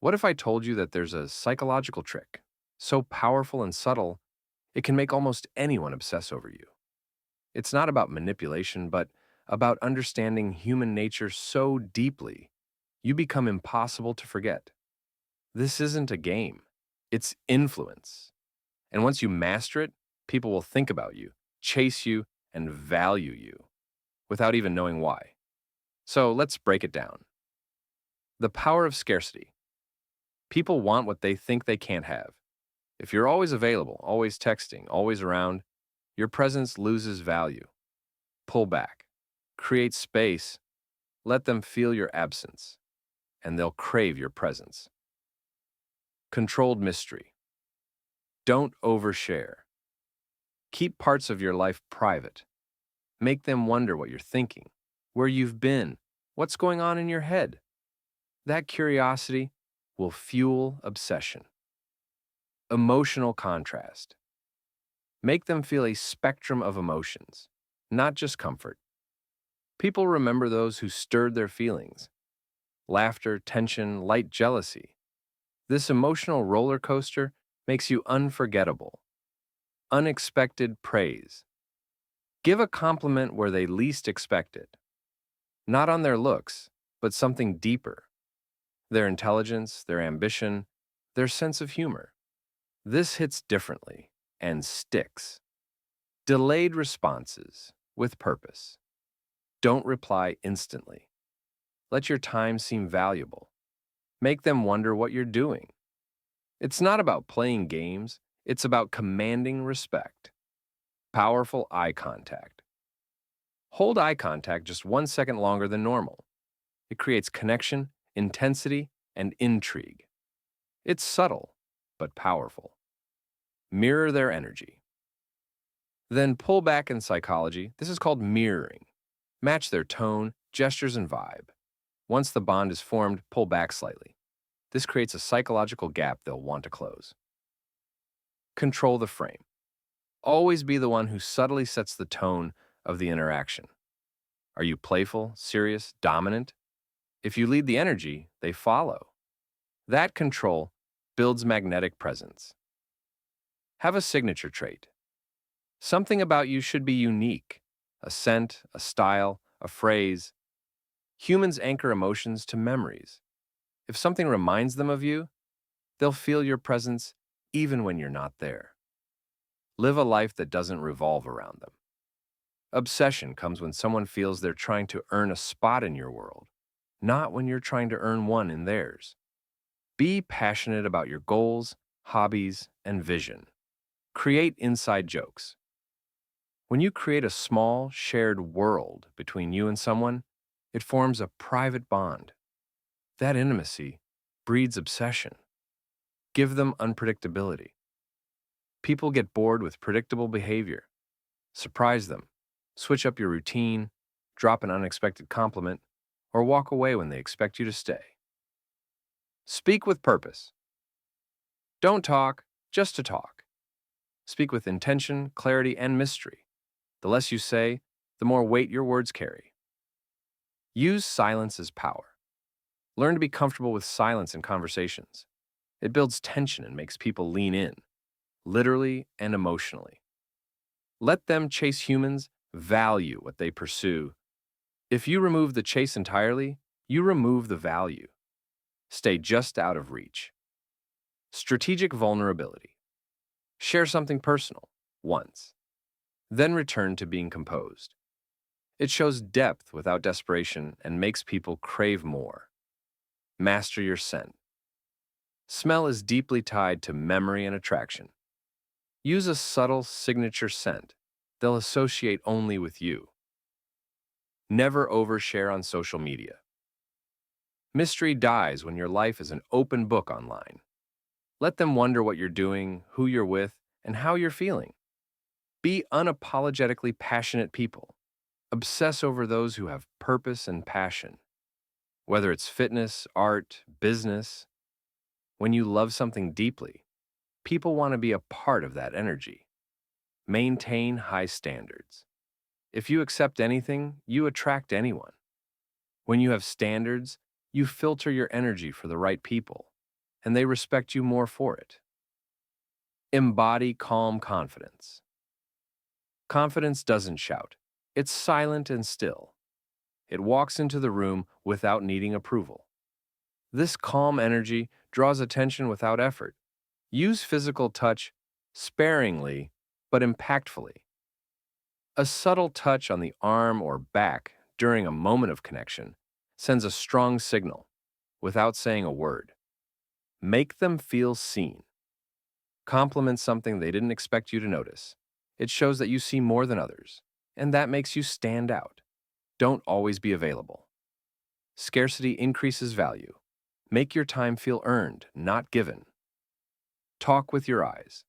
What if I told you that there's a psychological trick so powerful and subtle it can make almost anyone obsess over you? It's not about manipulation, but about understanding human nature so deeply you become impossible to forget. This isn't a game, it's influence. And once you master it, people will think about you, chase you, and value you without even knowing why. So let's break it down. The power of scarcity. People want what they think they can't have. If you're always available, always texting, always around, your presence loses value. Pull back. Create space. Let them feel your absence, and they'll crave your presence. Controlled mystery. Don't overshare. Keep parts of your life private. Make them wonder what you're thinking, where you've been, what's going on in your head. That curiosity will fuel obsession. Emotional contrast. Make them feel a spectrum of emotions, not just comfort. People remember those who stirred their feelings laughter, tension, light jealousy. This emotional roller coaster makes you unforgettable. Unexpected praise. Give a compliment where they least expect it. Not on their looks, but something deeper. Their intelligence, their ambition, their sense of humor. This hits differently and sticks. Delayed responses with purpose. Don't reply instantly. Let your time seem valuable. Make them wonder what you're doing. It's not about playing games, it's about commanding respect. Powerful eye contact. Hold eye contact just 1 second longer than normal. It creates connection, intensity, and intrigue. It's subtle, but powerful. Mirror their energy. Then pull back in psychology. This is called mirroring. Match their tone, gestures, and vibe. Once the bond is formed, pull back slightly. This creates a psychological gap they'll want to close. Control the frame. Always be the one who subtly sets the tone of the interaction. Are you playful, serious, dominant? If you lead the energy, they follow. That control builds magnetic presence. Have a signature trait. Something about you should be unique. A scent, a style, a phrase. Humans anchor emotions to memories. If something reminds them of you, they'll feel your presence even when you're not there. Live a life that doesn't revolve around them. Obsession comes when someone feels they're trying to earn a spot in your world, not when you're trying to earn one in theirs. Be passionate about your goals, hobbies, and vision. Create inside jokes. When you create a small, shared world between you and someone, it forms a private bond. That intimacy breeds obsession. Give them unpredictability. People get bored with predictable behavior. Surprise them. Switch up your routine, drop an unexpected compliment, or walk away when they expect you to stay. Speak with purpose. Don't talk just to talk. Speak with intention, clarity, and mystery. The less you say, the more weight your words carry. Use silence as power. Learn to be comfortable with silence in conversations. It builds tension and makes people lean in, literally and emotionally. Let them chase humans, value what they pursue. If you remove the chase entirely, you remove the value. Stay just out of reach. Strategic vulnerability. Share something personal, once. Then return to being composed. It shows depth without desperation and makes people crave more. Master your scent. Smell is deeply tied to memory and attraction. Use a subtle signature scent they'll associate only with you. Never overshare on social media. Mystery dies when your life is an open book online. Let them wonder what you're doing, who you're with, and how you're feeling. Be unapologetically passionate people. Obsess over those who have purpose and passion. Whether it's fitness, art, business, when you love something deeply, people want to be a part of that energy. Maintain high standards. If you accept anything, you attract anyone. When you have standards, you filter your energy for the right people. and they respect you more for it. Embody calm confidence. Confidence doesn't shout. It's silent and still. It walks into the room without needing approval. This calm energy draws attention without effort. Use physical touch sparingly but impactfully. A subtle touch on the arm or back during a moment of connection sends a strong signal without saying a word. Make them feel seen. Compliment something they didn't expect you to notice. It shows that you see more than others, and that makes you stand out. Don't always be available. Scarcity increases value. Make your time feel earned, not given. Talk with your eyes.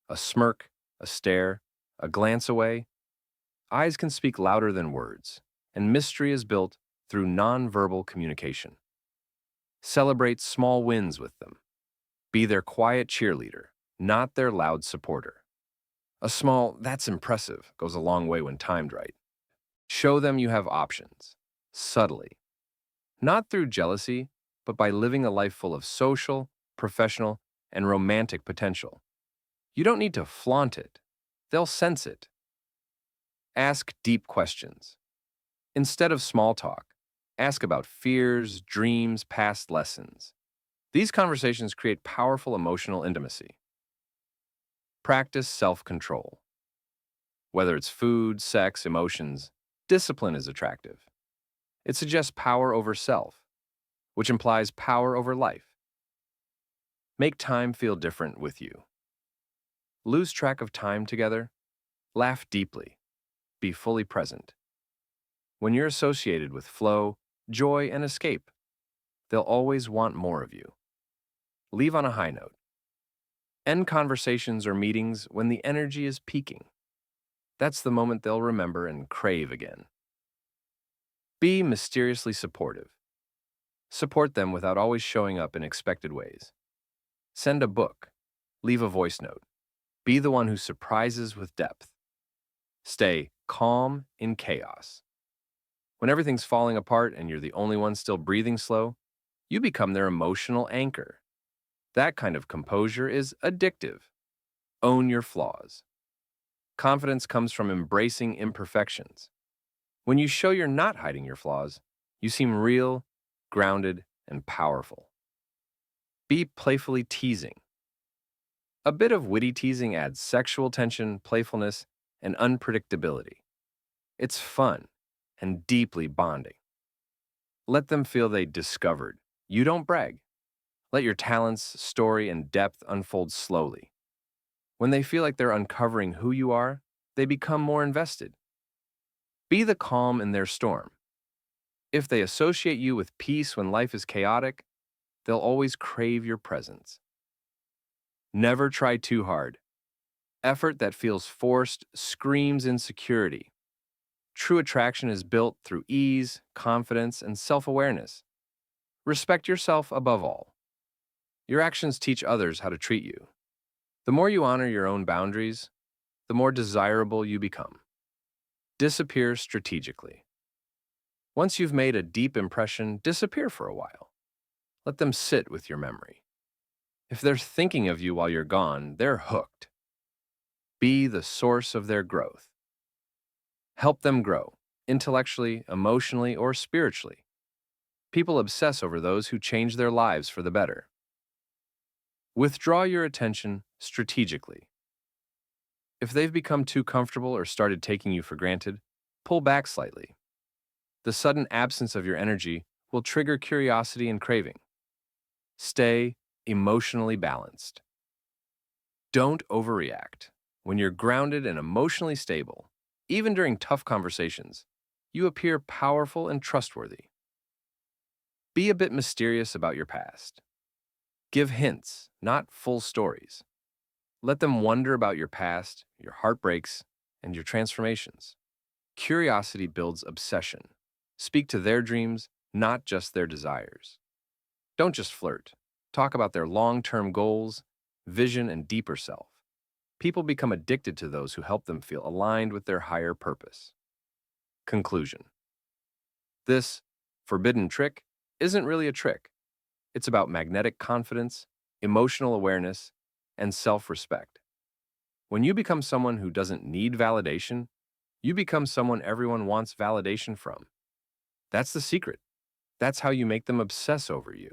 A smirk, a stare, a glance away. Eyes can speak louder than words, and mystery is built through nonverbal communication. Celebrate small wins with them. Be their quiet cheerleader, not their loud supporter. A small, "that's impressive," goes a long way when timed right. Show them you have options, subtly. Not through jealousy, but by living a life full of social, professional, and romantic potential. You don't need to flaunt it. They'll sense it. Ask deep questions. Instead of small talk, ask about fears, dreams, past lessons. These conversations create powerful emotional intimacy. Practice self-control. Whether it's food, sex, emotions, discipline is attractive. It suggests power over self, which implies power over life. Make time feel different with you. Lose track of time together. Laugh deeply. Be fully present. When you're associated with flow, joy, and escape, they'll always want more of you. Leave on a high note. End conversations or meetings when the energy is peaking. That's the moment they'll remember and crave again. Be mysteriously supportive. Support them without always showing up in expected ways. Send a book. Leave a voice note. Be the one who surprises with depth. Stay calm in chaos. When everything's falling apart and you're the only one still breathing slow, you become their emotional anchor. That kind of composure is addictive. Own your flaws. Confidence comes from embracing imperfections. When you show you're not hiding your flaws, you seem real, grounded, and powerful. Be playfully teasing. A bit of witty teasing adds sexual tension, playfulness, and unpredictability. It's fun and deeply bonding. Let them feel they discovered. You don't brag. Let your talents, story, and depth unfold slowly. When they feel like they're uncovering who you are, they become more invested. Be the calm in their storm. If they associate you with peace when life is chaotic, they'll always crave your presence. Never try too hard. Effort that feels forced screams insecurity. True attraction is built through ease, confidence, and self-awareness. Respect yourself above all. Your actions teach others how to treat you. The more you honor your own boundaries, the more desirable you become. Disappear strategically. Once you've made a deep impression, disappear for a while. Let them sit with your memory. If they're thinking of you while you're gone, they're hooked. Be the source of their growth. Help them grow, intellectually, emotionally, or spiritually. People obsess over those who change their lives for the better. Withdraw your attention strategically. If they've become too comfortable or started taking you for granted, pull back slightly. The sudden absence of your energy will trigger curiosity and craving. Stay emotionally balanced. Don't overreact. When you're grounded and emotionally stable, even during tough conversations, you appear powerful and trustworthy. Be a bit mysterious about your past. Give hints, not full stories. Let them wonder about your past, your heartbreaks, and your transformations. Curiosity builds obsession. Speak to their dreams, not just their desires. Don't just flirt. Talk about their long-term goals, vision, and deeper self. People become addicted to those who help them feel aligned with their higher purpose. Conclusion. This forbidden trick isn't really a trick. It's about magnetic confidence, emotional awareness, and self-respect. When you become someone who doesn't need validation, you become someone everyone wants validation from. That's the secret. That's how you make them obsess over you.